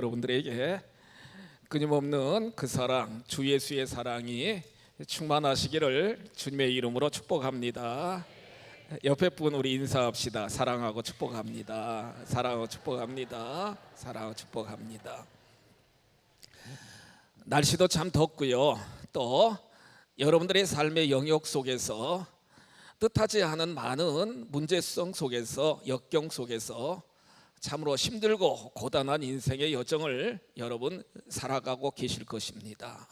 여러분들에게 끊임없는 그 사랑, 주 예수의 사랑이 충만하시기를 주님의 이름으로 축복합니다. 옆에 분 우리 인사합시다. 사랑하고 축복합니다. 사랑하고 축복합니다. 사랑하고 축복합니다. 날씨도 참 덥고요. 또 여러분들의 삶의 영역 속에서 뜻하지 않은 많은 문제성 속에서, 역경 속에서 참으로 힘들고 고단한 인생의 여정을 여러분 살아가고 계실 것입니다.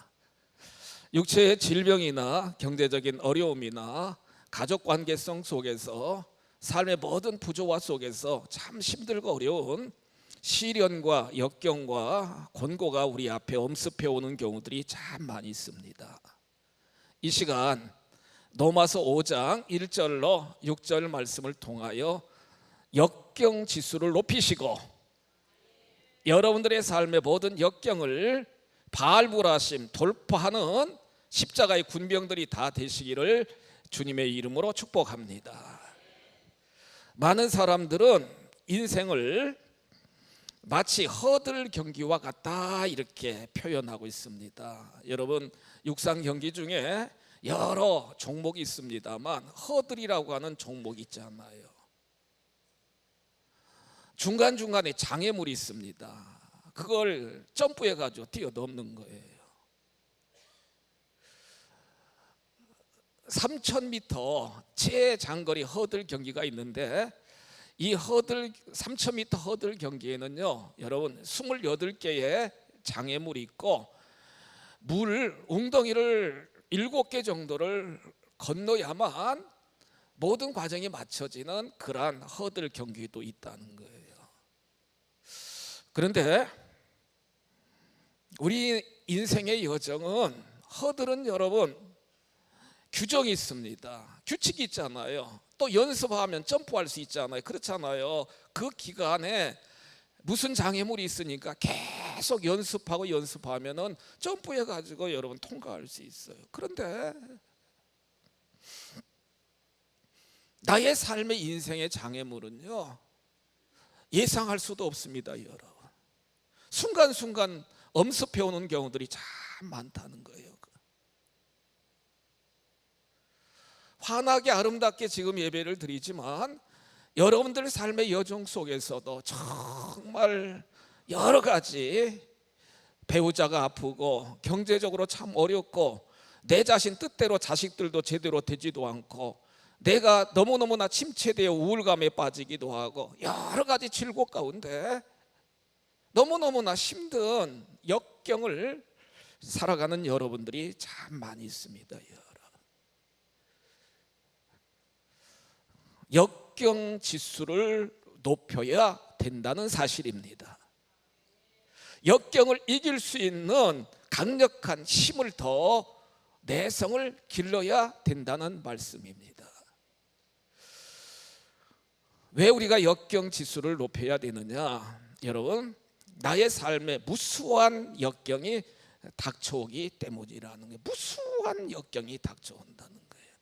육체의 질병이나 경제적인 어려움이나 가족 관계성 속에서 삶의 모든 부조화 속에서 참 힘들고 어려운 시련과 역경과 권고가 우리 앞에 엄습해 오는 경우들이 참 많이 있습니다. 이 시간 로마서 5장 1절로 6절 말씀을 통하여 역경 지수를 높이시고 여러분들의 삶의 모든 역경을 발굴하심 돌파하는 십자가의 군병들이 다 되시기를 주님의 이름으로 축복합니다. 많은 사람들은 인생을 마치 허들 경기와 같다 이렇게 표현하고 있습니다. 여러분 육상 경기 중에 여러 종목이 있습니다만 허들이라고 하는 종목이 있잖아요. 중간중간에 장애물이 있습니다. 그걸 점프해가지고 뛰어넘는 거예요. 3000m 최장거리 허들 경기가 있는데 이 허들 3000m 허들 경기에는요 여러분 28개의 장애물이 있고 물 웅덩이를 7개 정도를 건너야만 모든 과정이 맞춰지는 그러한 허들 경기도 있다는 거예요. 그런데 우리 인생의 여정은 허들은 여러분 규정이 있습니다. 규칙이 있잖아요. 또 연습하면 점프할 수 있잖아요. 그렇잖아요. 그 기간에 무슨 장애물이 있으니까 계속 연습하면은 점프해 가지고 여러분 통과할 수 있어요. 그런데 나의 삶의 인생의 장애물은요 예상할 수도 없습니다. 여러분 순간순간 엄습해 오는 경우들이 참 많다는 거예요. 환하게 아름답게 지금 예배를 드리지만 여러분들 삶의 여정 속에서도 정말 여러 가지 배우자가 아프고 경제적으로 참 어렵고 내 자신 뜻대로 자식들도 제대로 되지도 않고 내가 너무너무나 침체되어 우울감에 빠지기도 하고 여러 가지 질곡 가운데 너무너무나 힘든 역경을 살아가는 여러분들이 참 많이 있습니다. 역경 지수를 높여야 된다는 사실입니다. 역경을 이길 수 있는 강력한 힘을 더 내성을 길러야 된다는 말씀입니다. 왜 우리가 역경 지수를 높여야 되느냐? 여러분 나의 삶에 무수한 역경이 닥쳐오기 때문이라는 거예요. 무수한 역경이 닥쳐온다는 거예요.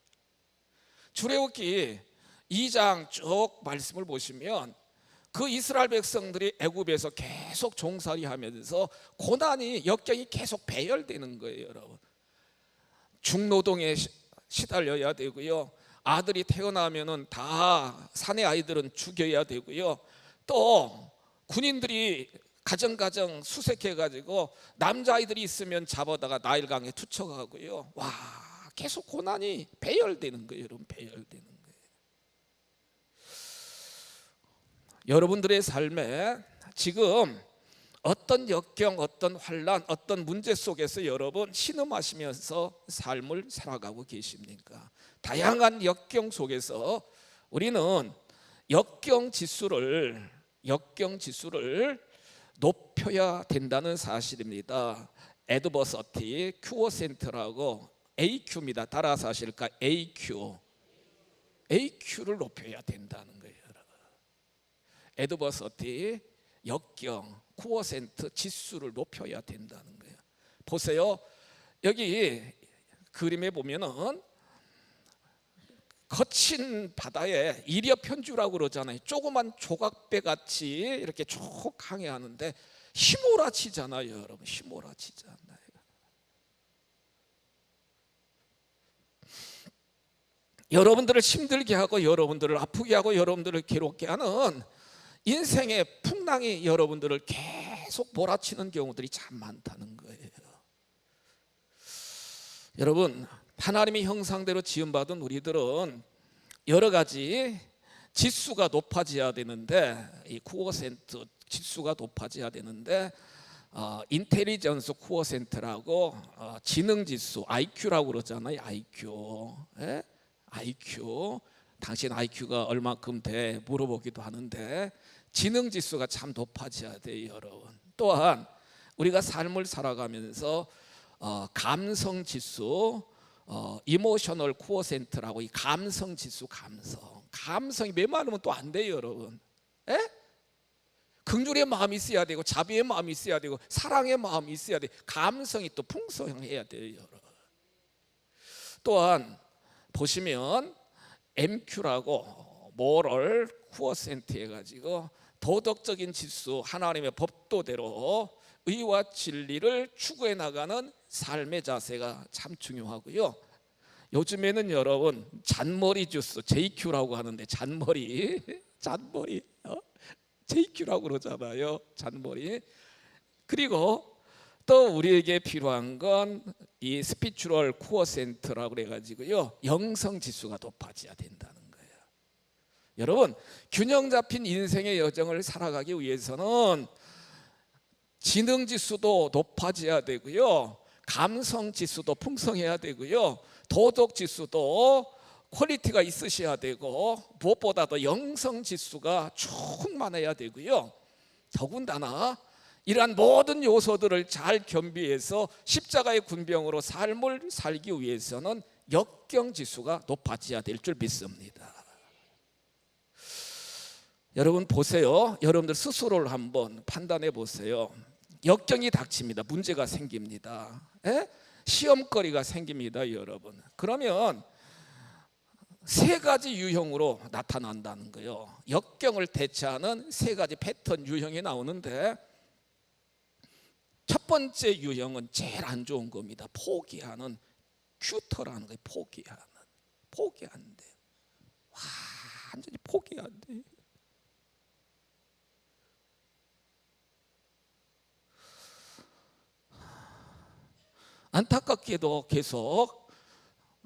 출애굽기 2장 쭉 말씀을 보시면 그 이스라엘 백성들이 애굽에서 계속 종살이하면서 고난이 역경이 계속 배열되는 거예요. 여러분 중노동에 시달려야 되고요. 아들이 태어나면은 다 사내 아이들은 죽여야 되고요. 또 군인들이 가정가정 수색해가지고 남자아이들이 있으면 잡아다가 나일강에 투척하고요. 와 계속 고난이 배열되는 거예요. 여러분 배열되는 거예요. 여러분들의 삶에 지금 어떤 역경, 어떤 환난, 어떤 문제 속에서 여러분 신음하시면서 삶을 살아가고 계십니까? 다양한 역경 속에서 우리는 역경 지수를 높여야 된다는 사실입니다. 애드버서티 큐어센터라고 AQ입니다. 따라서 하실까? AQ를 높여야 된다는 거예요. 애드버서티 역경 퀘어센트 지수를 높여야 된다는 거예요. 보세요. 여기 그림에 보면은 거친 바다에 이리어 편주라고 그러잖아요. 조그만 조각배 같이 이렇게 쭉 항해하는데 휘몰아치잖아요, 여러분. 휘몰아치잖아요. 여러분들을 힘들게 하고 여러분들을 아프게 하고 여러분들을 괴롭게 하는 인생의 풍랑이 여러분들을 계속 몰아치는 경우들이 참 많다는 거예요. 여러분, 하나님의 형상대로 지음받은 우리들은 여러 가지 지수가 높아져야 되는데, 이 쿠오센트 지수가 높아져야 되는데, 인텔리전스 쿠오센트라고 지능 지수 IQ라고 그러잖아요. IQ. 예? IQ. 당신 IQ가 얼마큼 돼 물어보기도 하는데, 지능 지수가 참 높아져야 돼요, 여러분. 또한 우리가 삶을 살아가면서 감성 지수, 이모셔널 쿠오센트라고, 이 감성 지수, 감성이 메마르면 또 안 돼요, 여러분. 에? 긍휼의 마음이 있어야 되고, 자비의 마음이 있어야 되고, 사랑의 마음이 있어야 돼. 감성이 또 풍성해야 돼요, 여러분. 또한 보시면 MQ라고 모럴 쿠오센트 해가지고 도덕적인 지수, 하나님의 법도대로 의와 진리를 추구해 나가는 삶의 자세가 참 중요하고요. 요즘에는 여러분 잔머리 지수 JQ라고 하는데, 잔머리 JQ라고 그러잖아요. 잔머리. 그리고 또 우리에게 필요한 건 이 스피추럴 쿠오센트라고 그래가지고요, 영성 지수가 높아져야 된다는 거예요. 여러분, 균형 잡힌 인생의 여정을 살아가기 위해서는 지능 지수도 높아져야 되고요, 감성 지수도 풍성해야 되고요, 도덕 지수도 퀄리티가 있으셔야 되고, 무엇보다도 영성 지수가 충만해야 되고요. 더군다나 이러한 모든 요소들을 잘 겸비해서 십자가의 군병으로 삶을 살기 위해서는 역경 지수가 높아져야 될 줄 믿습니다. 여러분 보세요. 여러분들 스스로를 한번 판단해 보세요. 역경이 닥칩니다. 문제가 생깁니다. 시험거리가 생깁니다, 여러분. 그러면 세 가지 유형으로 나타난다는 거예요. 역경을 대처하는 세 가지 패턴 유형이 나오는데, 첫 번째 유형은 제일 안 좋은 겁니다. 포기하는, 큐터라는 거예요. 포기한대. 완전히 포기한대. 안타깝게도 계속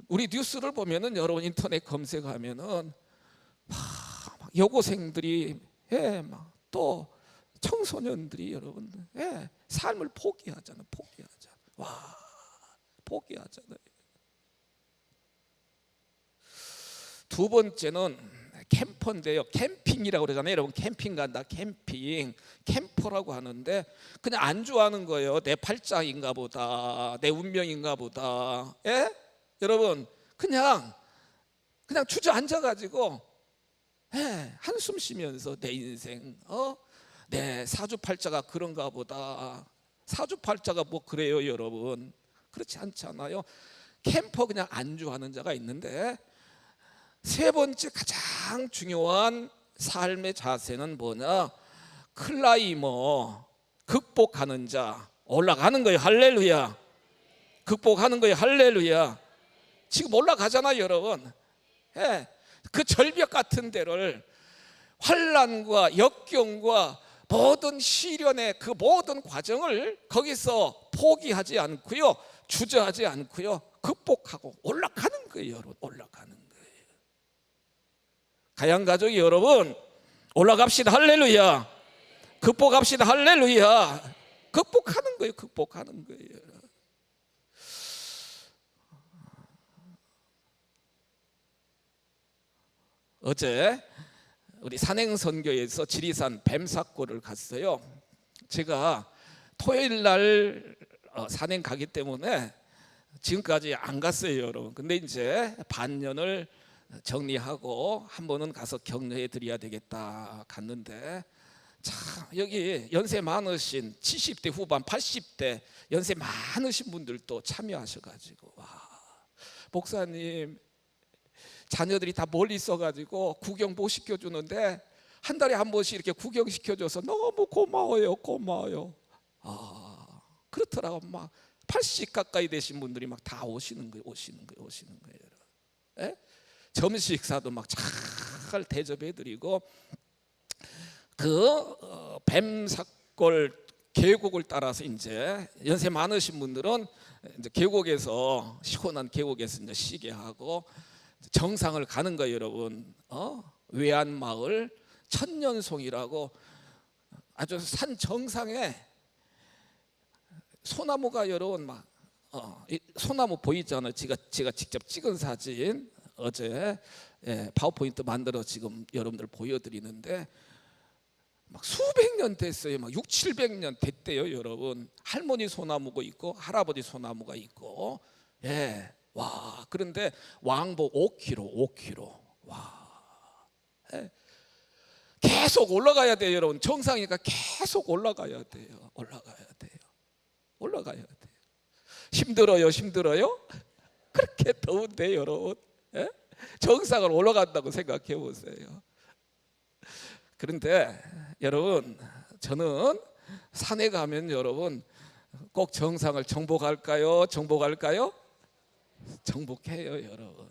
우리 뉴스를 보면은, 여러분 인터넷 검색하면은 막 여고생들이, 또 청소년들이 여러분, 삶을 포기하잖아요. 포기하잖아요. 두 번째는 캠퍼인데요. 캠핑이라고 그러잖아요. 여러분 캠핑 간다. 캠퍼라고 하는데, 그냥 안주하는 거예요. 내 팔자인가 보다, 내 운명인가 보다. 여러분 그냥 주저앉아가지고 한숨 쉬면서 내 인생, 내 사주팔자가 그런가 보다. 사주팔자가 뭐 그래요, 여러분? 그렇지 않잖아요. 캠퍼 그냥 안주하는 자가 있는데, 세 번째 가장 중요한 삶의 자세는 뭐냐? 클라이머, 극복하는 자, 올라가는 거예요. 할렐루야. 극복하는 거예요. 할렐루야. 지금 올라가잖아요, 여러분. 그 절벽 같은 데를, 환난과 역경과 모든 시련의 그 모든 과정을 거기서 포기하지 않고요, 주저하지 않고요, 극복하고 올라가는 거예요, 여러분. 올라가는 거예요. 가양가족 여러분, 올라갑시다. 할렐루야. 극복합시다. 할렐루야. 극복하는 거예요. 어제 우리 산행선교에서 지리산 뱀사골을 갔어요. 제가 토요일 날 산행 가기 때문에 지금까지 안 갔어요, 여러분. 근데 이제 반년을 정리하고 한 번은 가서 격려해 드려야 되겠다 갔는데, 참 여기 연세 많으신 70대 후반 80대 연세 많으신 분들도 참여하셔가지고, 목사님 자녀들이 다 멀리 있어가지고 구경 못 시켜주는데 한 달에 한 번씩 이렇게 구경시켜줘서 너무 고마워요, 고마워요. 그렇더라고. 막 80 가까이 되신 분들이 막 다 오시는 거예요. 예? 점심 식사도 막 잘 대접해드리고, 그 뱀사골 계곡을 따라서 이제 연세 많으신 분들은 이제 계곡에서, 시원한 계곡에서 이제 쉬게 하고 정상을 가는 거예요, 여러분. 외안마을 천년송이라고 아주 산 정상에 소나무가 여러분 막 소나무 보이잖아요. 제가 직접 찍은 사진 어제 파워포인트 만들어 지금 여러분들 보여드리는데, 막 수백 년 됐어요. 막 6, 700년 됐대요, 여러분. 할머니 소나무가 있고 할아버지 소나무가 있고. 와, 그런데 왕복 5km. 와. 계속 올라가야 돼요, 여러분. 정상이니까 계속 올라가야 돼요. 힘들어요? 그렇게 더운데 여러분, 정상을 올라간다고 생각해 보세요. 그런데 여러분, 저는 산에 가면 여러분 꼭 정상을 정복할까요? 정복해요, 여러분.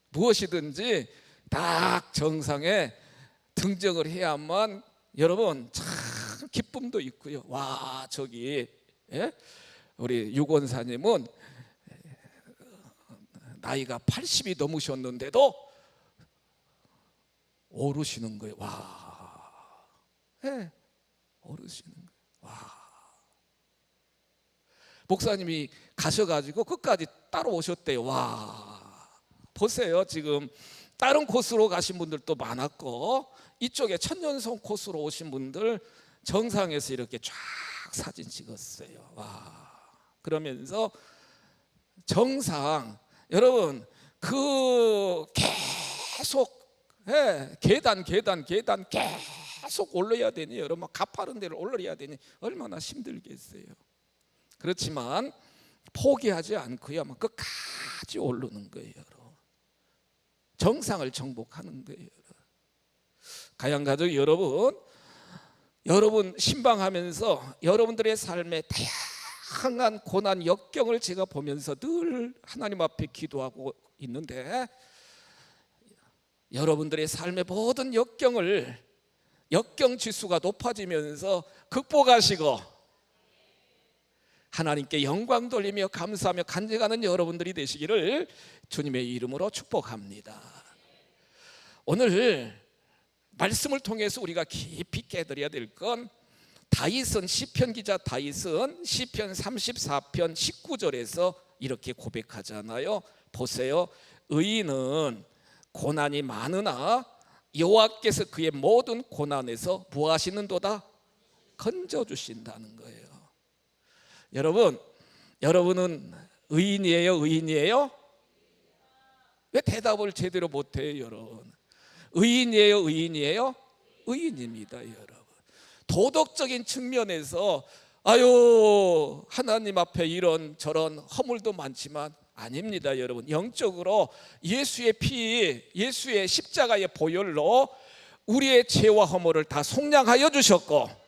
무엇이든지 딱 정상에 등정을 해야만 여러분 참 기쁨도 있고요. 와, 저기 우리 유권사님은 나이가 80이 넘으셨는데도 오르시는 거예요. 와, 오르시는 거예요. 와, 목사님이 가셔가지고 끝까지 따라오셨대요. 와, 보세요. 지금 다른 코스로 가신 분들도 많았고, 이쪽에 천년송 코스로 오신 분들 정상에서 이렇게 쫙 사진 찍었어요. 와, 그러면서 정상, 여러분 그 계속 계단 계속 올라야 되니, 여러분 가파른 데를 올라야 되니 얼마나 힘들겠어요. 그렇지만 포기하지 않고요, 끝까지 오르는 거예요. 정상을 정복하는 거예요. 가양가족 여러분 신방하면서 여러분들의 삶에 다양한 고난 역경을 제가 보면서 늘 하나님 앞에 기도하고 있는데, 여러분들의 삶의 모든 역경 지수가 높아지면서 극복하시고 하나님께 영광 돌리며 감사하며 간증하는 여러분들이 되시기를 주님의 이름으로 축복합니다. 오늘 말씀을 통해서 우리가 깊이 깨달아야 될 건, 다윗은, 시편 기자 다윗은 시편 34편 19절에서 이렇게 고백하잖아요. 보세요. 의인은 고난이 많으나 여호와께서 그의 모든 고난에서 무하시는도다 건져주신다는 거예요. 여러분은 의인이에요? 왜 대답을 제대로 못해요, 여러분? 의인이에요? 의인입니다, 여러분. 도덕적인 측면에서 하나님 앞에 이런 저런 허물도 많지만 아닙니다, 여러분. 영적으로 예수의 피, 예수의 십자가의 보혈로 우리의 죄와 허물을 다 속량하여 주셨고,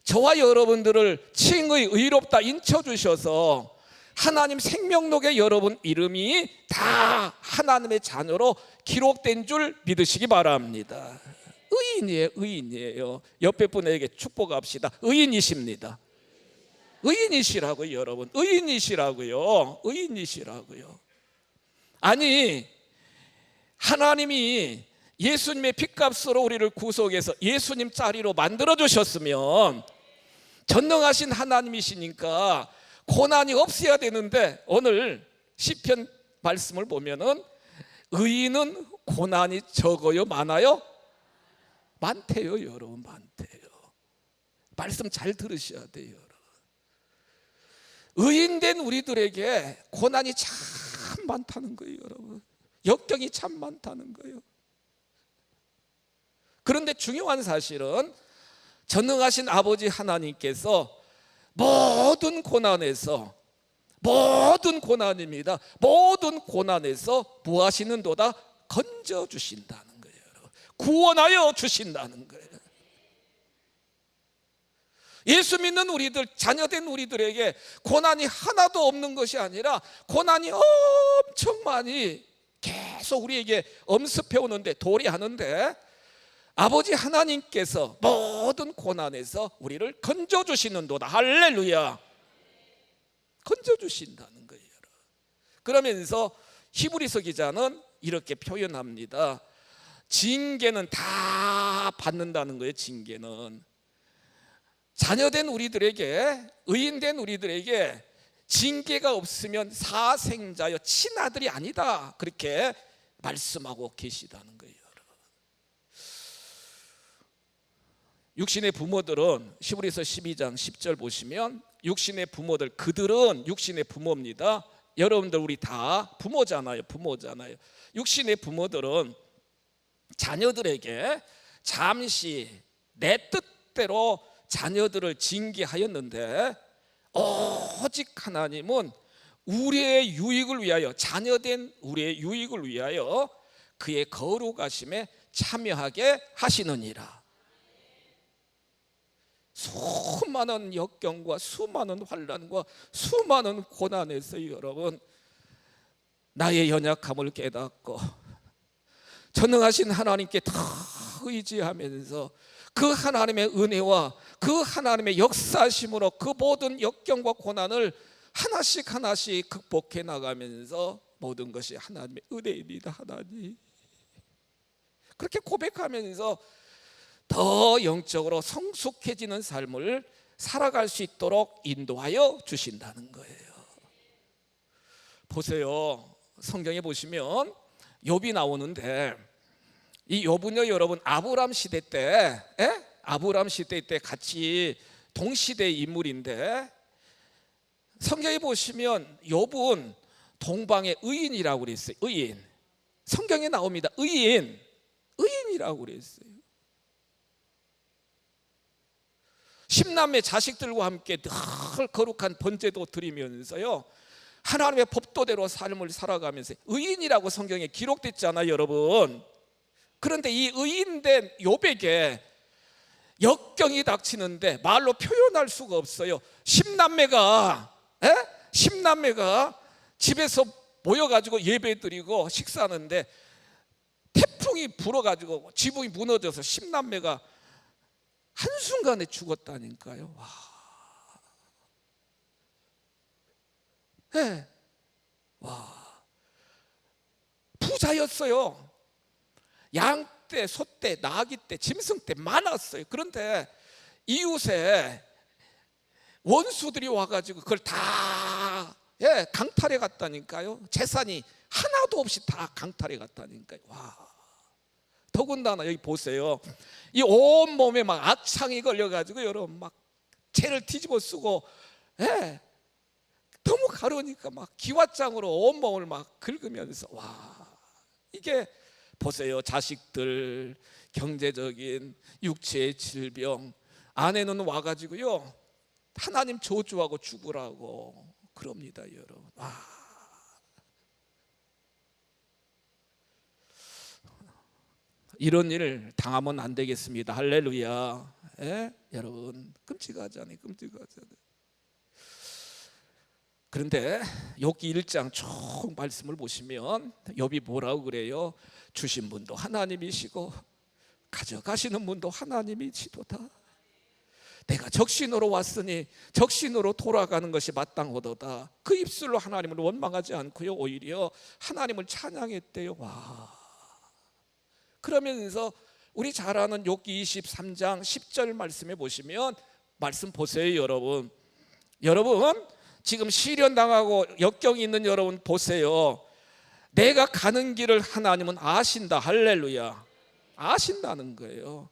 저와 여러분들을 칭의 의롭다 인쳐주셔서 하나님 생명록에 여러분 이름이 다 하나님의 자녀로 기록된 줄 믿으시기 바랍니다. 의인이에요. 옆에 분에게 축복합시다. 의인이십니다. 의인이시라고요, 여러분. 의인이시라고요. 아니, 하나님이 예수님의 핏값으로 우리를 구속해서 예수님 자리로 만들어 주셨으면, 전능하신 하나님이시니까 고난이 없어야 되는데, 오늘 시편 말씀을 보면은 의인은 고난이 적어요, 많아요? 많대요, 여러분. 많대요. 말씀 잘 들으셔야 돼요, 여러분. 의인된 우리들에게 고난이 참 많다는 거예요, 여러분. 역경이 참 많다는 거예요. 그런데 중요한 사실은 전능하신 아버지 하나님께서 모든 고난입니다. 모든 고난에서 무하시는도다 건져주신다는 거예요. 구원하여 주신다는 거예요. 예수 믿는 우리들, 자녀된 우리들에게 고난이 하나도 없는 것이 아니라 고난이 엄청 많이 계속 우리에게 엄습해 오는데, 도래하는데, 아버지 하나님께서 모든 고난에서 우리를 건져주시는도다. 할렐루야. 건져주신다는 거예요. 그러면서 히브리서 기자는 이렇게 표현합니다. 징계는 다 받는다는 거예요. 징계는 자녀된 우리들에게, 의인된 우리들에게 징계가 없으면 사생자여 친아들이 아니다, 그렇게 말씀하고 계시다는 거예요. 육신의 부모들은 히브리서 12장 10절 보시면, 육신의 부모들, 그들은 육신의 부모입니다. 여러분들 우리 다 부모잖아요. 육신의 부모들은 자녀들에게 잠시 내 뜻대로 자녀들을 징계하였는데, 오직 하나님은 우리의 유익을 위하여, 자녀된 우리의 유익을 위하여 그의 거룩하심에 참여하게 하시느니라. 수많은 역경과 수많은 환난과 수많은 고난에서 여러분, 나의 연약함을 깨닫고 전능하신 하나님께 다 의지하면서 그 하나님의 은혜와 그 하나님의 역사심으로 그 모든 역경과 고난을 하나씩 극복해 나가면서 모든 것이 하나님의 은혜입니다. 하나님, 그렇게 고백하면서 더 영적으로 성숙해지는 삶을 살아갈 수 있도록 인도하여 주신다는 거예요. 보세요, 성경에 보시면 욥이 나오는데, 이 욥은요 여러분, 아브람 시대 때 같이 동시대의 인물인데, 성경에 보시면 욥은 동방의 의인이라고 그랬어요. 의인, 성경에 나옵니다. 의인이라고 그랬어요. 10남매 자식들과 함께 늘 거룩한 번제도 드리면서요, 하나님의 법도대로 삶을 살아가면서 의인이라고 성경에 기록됐잖아요, 여러분. 그런데 이 의인된 욥에게 역경이 닥치는데 말로 표현할 수가 없어요. 10남매가 집에서 모여가지고 예배드리고 식사하는데 태풍이 불어가지고 지붕이 무너져서 10남매가 한순간에 죽었다니까요. 부자였어요. 양떼, 소떼, 나귀떼, 짐승떼 많았어요. 그런데 이웃에 원수들이 와가지고 그걸 다 강탈해 갔다니까요. 재산이 하나도 없이 다 강탈해 갔다니까요. 더군다나 여기 보세요. 이 온몸에 막 악창이 걸려가지고 여러분 막 채를 뒤집어 쓰고, 너무 가려우니까 막 기왓장으로 온몸을 막 긁으면서, 이게 보세요. 자식들, 경제적인 육체의 질병, 아내는 와가지고요 하나님 저주하고 죽으라고 그럽니다, 여러분. 이런 일을 당하면 안 되겠습니다. 할렐루야. 여러분, 끔찍하잖아요. 그런데 욥기 1장 쭉 말씀을 보시면 욥이 뭐라고 그래요? 주신 분도 하나님이시고 가져가시는 분도 하나님이시도다. 내가 적신으로 왔으니 적신으로 돌아가는 것이 마땅하도다. 그 입술로 하나님을 원망하지 않고요, 오히려 하나님을 찬양했대요. 그러면서 우리 잘 아는 욥기 23장 10절 말씀에 보시면, 말씀 보세요, 여러분. 지금 시련당하고 역경이 있는 여러분 보세요. 내가 가는 길을 하나님은 아신다. 할렐루야. 아신다는 거예요.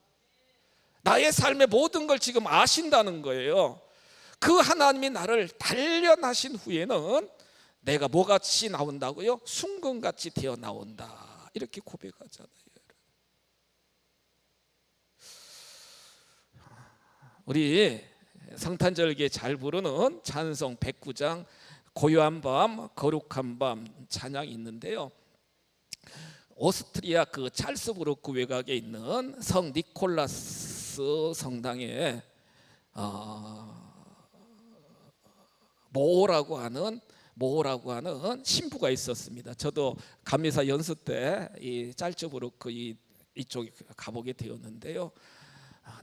나의 삶의 모든 걸 지금 아신다는 거예요. 그 하나님이 나를 단련하신 후에는 내가 뭐같이 나온다고요? 순금같이 되어 나온다. 이렇게 고백하잖아요. 우리 성탄절기에 잘 부르는 찬송 109장 고요한 밤 거룩한 밤 찬양이 있는데요, 오스트리아 그 찰스부르크 외곽에 있는 성 니콜라스 성당에 모라고 하는 신부가 있었습니다. 저도 감리사 연수 때 이 짤츠부르크 이쪽에 가보게 되었는데요.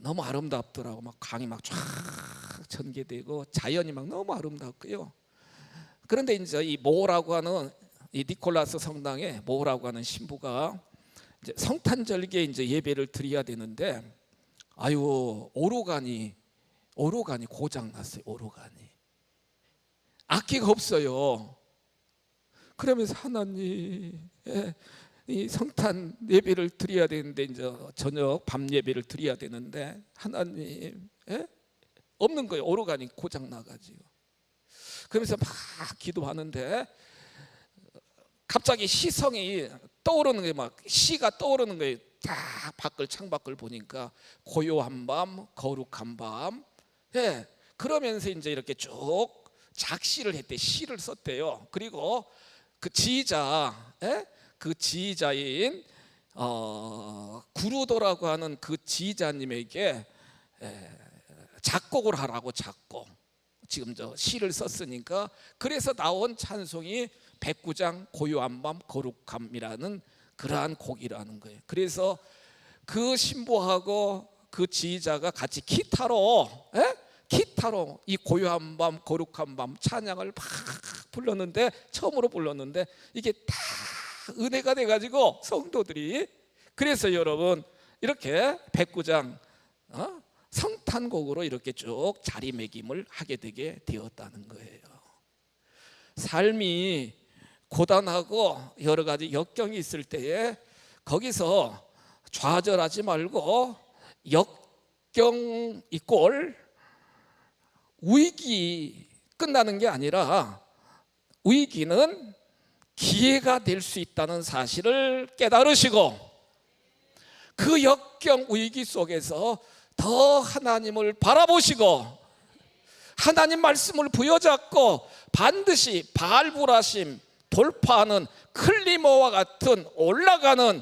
너무 아름답더라고. 막 강이 막 쫙 전개되고 자연이 막 너무 아름답고요. 그런데 이제 이 모라고 하는 이 니콜라스 성당에 모라고 하는 신부가 이제 성탄절기에 이제 예배를 드려야 되는데 오로간이 고장 났어요. 오로간이 악기가 없어요. 그러면서 하나님, 이 성탄 예배를 드려야 되는데 이제 저녁 밤 예배를 드려야 되는데 하나님, 없는 거예요. 오로간이 고장 나가지고. 그러면서 막 기도하는데 갑자기 시성이 떠오르는 게 막 시가 떠오르는 거예요. 딱 창밖을 보니까 고요한 밤, 거룩한 밤. 그러면서 이제 이렇게 쭉 작시를 했대. 시를 썼대요. 그리고 그 지휘자, 그 지휘자인 구루도라고 하는 그 지휘자님에게 작곡을 하라고 작곡. 지금 저 시를 썼으니까 그래서 나온 찬송이 백구장 고요한 밤 거룩함이라는 그러한 곡이라는 거예요. 그래서 그 신부하고 그 지휘자가 같이 기타로 이 고요한 밤 거룩한 밤 찬양을 막 불렀는데 처음으로 불렀는데 이게 다 은혜가 돼가지고 성도들이 그래서 여러분 이렇게 백구장 성탄곡으로 이렇게 쭉 자리매김을 하게 되게 되었다는 거예요. 삶이 고단하고 여러 가지 역경이 있을 때에 거기서 좌절하지 말고 역경 이꼴 위기 끝나는 게 아니라 위기는 기회가 될 수 있다는 사실을 깨달으시고 그 역경 위기 속에서 더 하나님을 바라보시고 하나님 말씀을 부여잡고 반드시 발굴하심 돌파하는 클리모와 같은 올라가는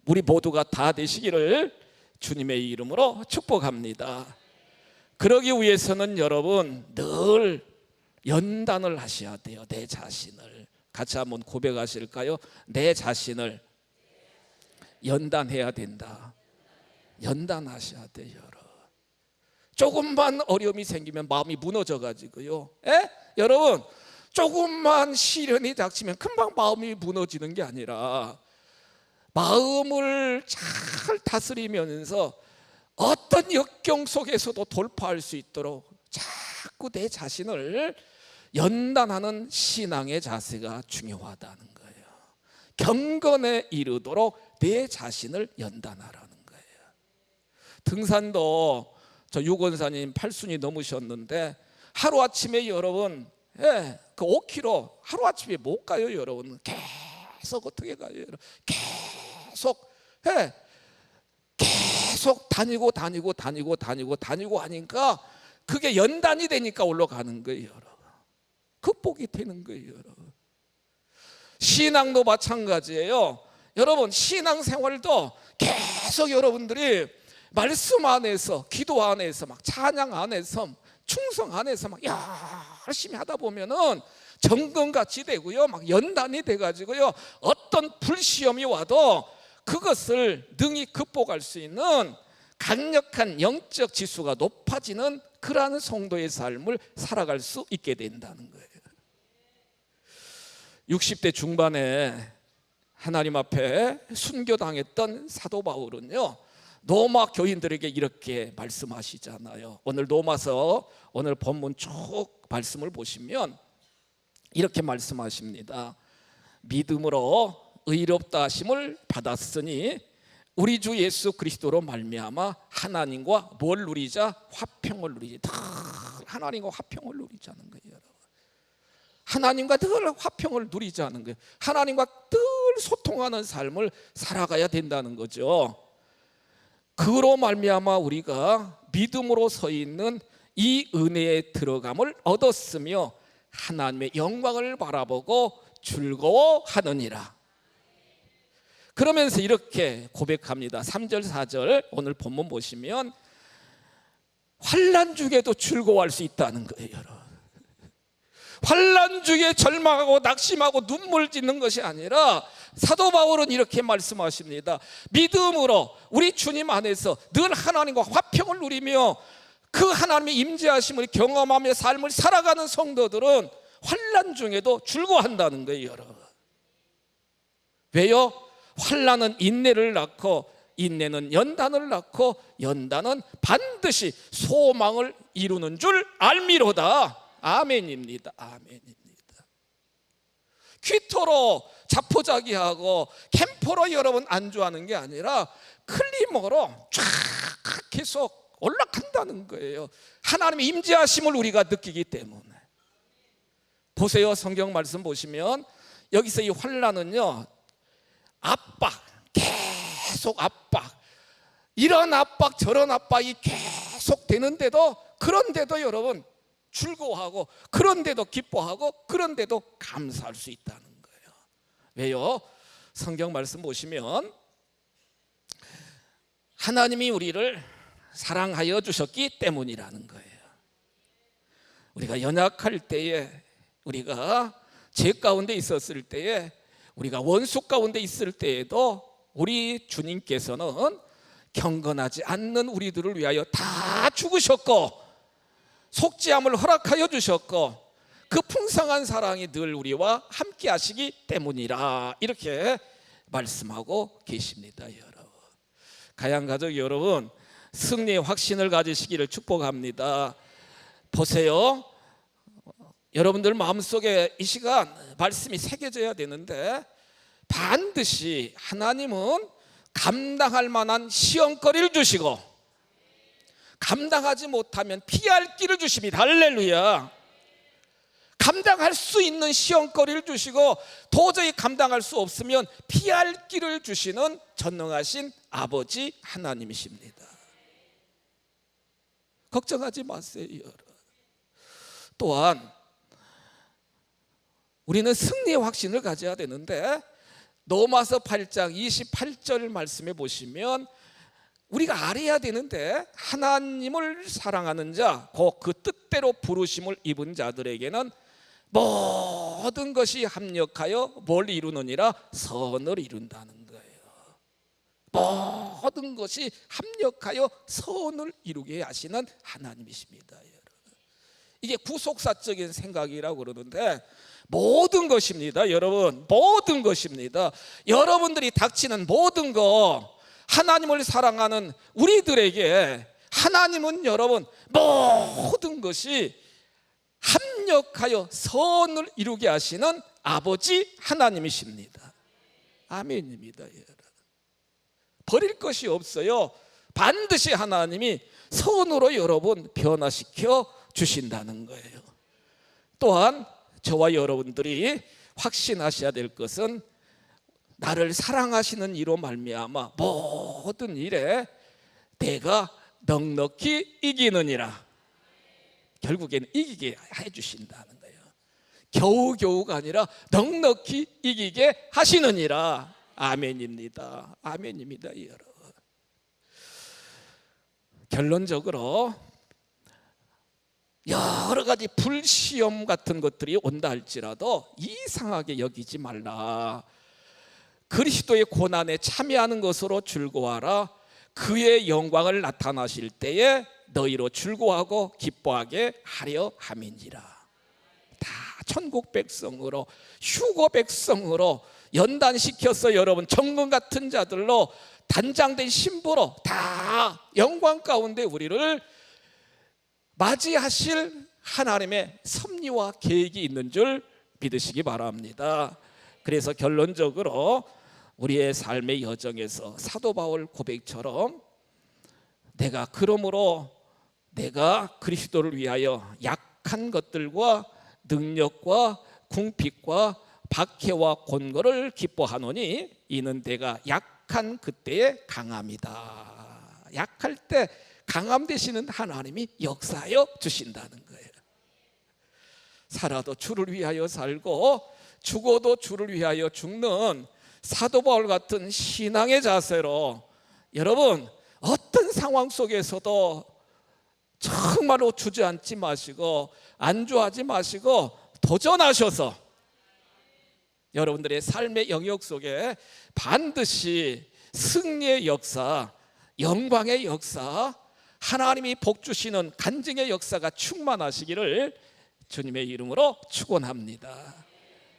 우리 모두가 다 되시기를 주님의 이름으로 축복합니다. 그러기 위해서는 여러분 늘 연단을 하셔야 돼요. 내 자신을 같이 한번 고백하실까요? 내 자신을 연단해야 된다. 연단하셔야 돼요. 조금만 어려움이 생기면 마음이 무너져 가지고요. 여러분 조금만 시련이 닥치면 금방 마음이 무너지는 게 아니라 마음을 잘 다스리면서 어떤 역경 속에서도 돌파할 수 있도록 자꾸 내 자신을 연단하는 신앙의 자세가 중요하다는 거예요. 경건에 이르도록 내 자신을 연단하라는 거예요. 등산도 저 유권사님 8순이 넘으셨는데 하루아침에 여러분 그 5km 하루아침에 못 가요. 여러분 계속 어떻게 가요? 여러분? 계속 다니고 하니까 그게 연단이 되니까 올라가는 거예요. 여러분. 극복이 되는 거예요. 여러분. 신앙도 마찬가지예요. 여러분 신앙생활도 계속 여러분들이 말씀 안에서 기도 안에서 막 찬양 안에서 충성 안에서 막 열심히 하다 보면은 정금같이 되고요, 막 연단이 돼가지고요, 어떤 불시험이 와도 그것을 능히 극복할 수 있는 강력한 영적 지수가 높아지는 그러한 성도의 삶을 살아갈 수 있게 된다는 거예요. 60대 중반에 하나님 앞에 순교당했던 사도 바울은요, 로마 교인들에게 이렇게 말씀하시잖아요. 오늘 로마서 오늘 본문 쭉 말씀을 보시면 이렇게 말씀하십니다. 믿음으로 의롭다 하심을 받았으니 우리 주 예수 그리스도로 말미암아 하나님과 뭘 누리자? 화평을 누리자. 늘 하나님과 화평을 누리자는 거예요. 여러분. 하나님과 늘 화평을 누리자는 거예요. 하나님과 늘 소통하는 삶을 살아가야 된다는 거죠. 그로 말미암아 우리가 믿음으로 서 있는 이 은혜에 들어감을 얻었으며 하나님의 영광을 바라보고 즐거워하느니라. 그러면서 이렇게 고백합니다. 3절 4절 오늘 본문 보시면 환난 중에도 즐거워할 수 있다는 거예요. 여러분, 환난 중에 절망하고 낙심하고 눈물 짓는 것이 아니라 사도 바울은 이렇게 말씀하십니다. 믿음으로 우리 주님 안에서 늘 하나님과 화평을 누리며 그 하나님의 임재하심을 경험하며 삶을 살아가는 성도들은 환난 중에도 즐거워한다는 거예요. 여러분, 왜요? 환난은 인내를 낳고 인내는 연단을 낳고 연단은 반드시 소망을 이루는 줄 알미로다. 아멘입니다. 아멘입니다. 퀴토로 자포자기하고 캠퍼로 여러분 안주하는 게 아니라 클리머로 쫙 계속 올라간다는 거예요. 하나님의 임재하심을 우리가 느끼기 때문에. 보세요, 성경 말씀 보시면 여기서 이 환난은요, 압박, 계속 압박, 이런 압박 저런 압박이 계속 되는데도, 그런데도 여러분 즐거워하고, 그런데도 기뻐하고, 그런데도 감사할 수 있다는 거예요. 왜요? 성경 말씀 보시면 하나님이 우리를 사랑하여 주셨기 때문이라는 거예요. 우리가 연약할 때에, 우리가 죄 가운데 있었을 때에, 우리가 원수 가운데 있을 때에도 우리 주님께서는 경건하지 않는 우리들을 위하여 다 죽으셨고 속죄함을 허락하여 주셨고 그 풍성한 사랑이 늘 우리와 함께 하시기 때문이라, 이렇게 말씀하고 계십니다. 여러분, 가양가족 여러분, 승리의 확신을 가지시기를 축복합니다. 보세요, 여러분들 마음속에 이 시간 말씀이 새겨져야 되는데, 반드시 하나님은 감당할 만한 시험거리를 주시고 감당하지 못하면 피할 길을 주십니다. 할렐루야. 감당할 수 있는 시험거리를 주시고 도저히 감당할 수 없으면 피할 길을 주시는 전능하신 아버지 하나님이십니다. 걱정하지 마세요. 또한 우리는 승리의 확신을 가져야 되는데, 로마서 8장 28절 말씀에 보시면 우리가 알아야 되는데, 하나님을 사랑하는 자, 곧 그 뜻대로 부르심을 입은 자들에게는 모든 것이 합력하여 뭘 이루느니라? 선을 이룬다는 거예요. 모든 것이 합력하여 선을 이루게 하시는 하나님이십니다. 이게 구속사적인 생각이라고 그러는데, 모든 것입니다. 여러분, 모든 것입니다. 여러분들이 닥치는 모든 거, 하나님을 사랑하는 우리들에게 하나님은 여러분 모든 것이 합력하여 선을 이루게 하시는 아버지 하나님이십니다. 아멘입니다. 여러분, 버릴 것이 없어요. 반드시 하나님이 선으로 여러분 변화시켜 주신다는 거예요. 또한 저와 여러분들이 확신하셔야 될 것은, 나를 사랑하시는 이로 말미암아 모든 일에 내가 넉넉히 이기느니라. 결국에는 이기게 해주신다는 거예요. 겨우겨우가 아니라 넉넉히 이기게 하시느니라. 아멘입니다. 아멘입니다. 여러분, 결론적으로 여러 가지 불시험 같은 것들이 온다 할지라도 이상하게 여기지 말라. 그리스도의 고난에 참여하는 것으로 즐거워하라. 그의 영광을 나타나실 때에 너희로 즐거워하고 기뻐하게 하려 함이니라. 다 천국 백성으로, 휴거 백성으로 연단시켜서 여러분 정금 같은 자들로 단장된 신부로 다 영광 가운데 우리를 맞이하실 하나님의 섭리와 계획이 있는 줄 믿으시기 바랍니다. 그래서 결론적으로 우리의 삶의 여정에서 사도 바울 고백처럼, 내가 그러므로 내가 그리스도를 위하여 약한 것들과 능력과 궁핍과 박해와 곤고를 기뻐하노니 이는 내가 약한 그때에 강함이다. 약할 때 강함 되시는 하나님이 역사하여 주신다는 거예요. 살아도 주를 위하여 살고 죽어도 주를 위하여 죽는 사도 바울 같은 신앙의 자세로 여러분 어떤 상황 속에서도 정말로 주저앉지 마시고 안주하지 마시고 도전하셔서 여러분들의 삶의 영역 속에 반드시 승리의 역사, 영광의 역사, 하나님이 복 주시는 간증의 역사가 충만하시기를 주님의 이름으로 축원합니다.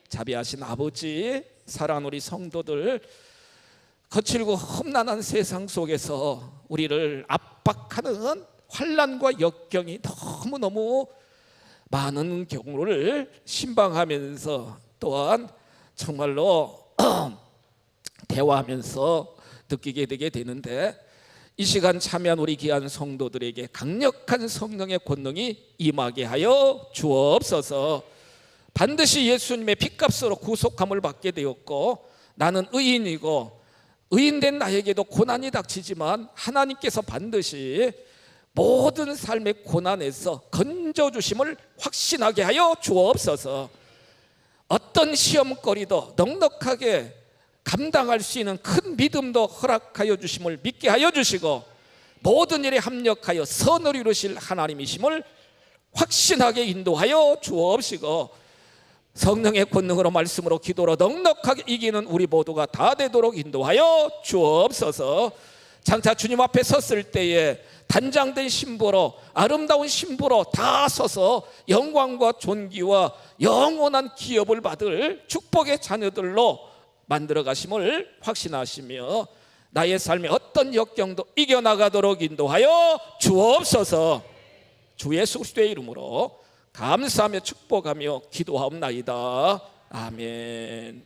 자비하신 아버지, 사랑하는 우리 성도들, 거칠고 험난한 세상 속에서 우리를 압박하는 환난과 역경이 너무너무 많은 경우를 신방하면서 또한 정말로 대화하면서 느끼게 되게 되는데, 이 시간 참여한 우리 귀한 성도들에게 강력한 성령의 권능이 임하게 하여 주옵소서. 반드시 예수님의 핏값으로 구속함을 받게 되었고, 나는 의인이고 의인된 나에게도 고난이 닥치지만 하나님께서 반드시 모든 삶의 고난에서 건져주심을 확신하게 하여 주옵소서. 어떤 시험거리도 넉넉하게 감당할 수 있는 큰 믿음도 허락하여 주심을 믿게 하여 주시고, 모든 일에 합력하여 선을 이루실 하나님이심을 확신하게 인도하여 주옵시고, 성령의 권능으로 말씀으로 기도로 넉넉하게 이기는 우리 모두가 다 되도록 인도하여 주옵소서. 장차 주님 앞에 섰을 때에 단장된 신부로, 아름다운 신부로 다 서서 영광과 존귀와 영원한 기업을 받을 축복의 자녀들로 만들어 가심을 확신하시며, 나의 삶의 어떤 역경도 이겨나가도록 인도하여 주옵소서. 주 예수 그리스도의 이름으로 감사하며 축복하며 기도하옵나이다. 아멘.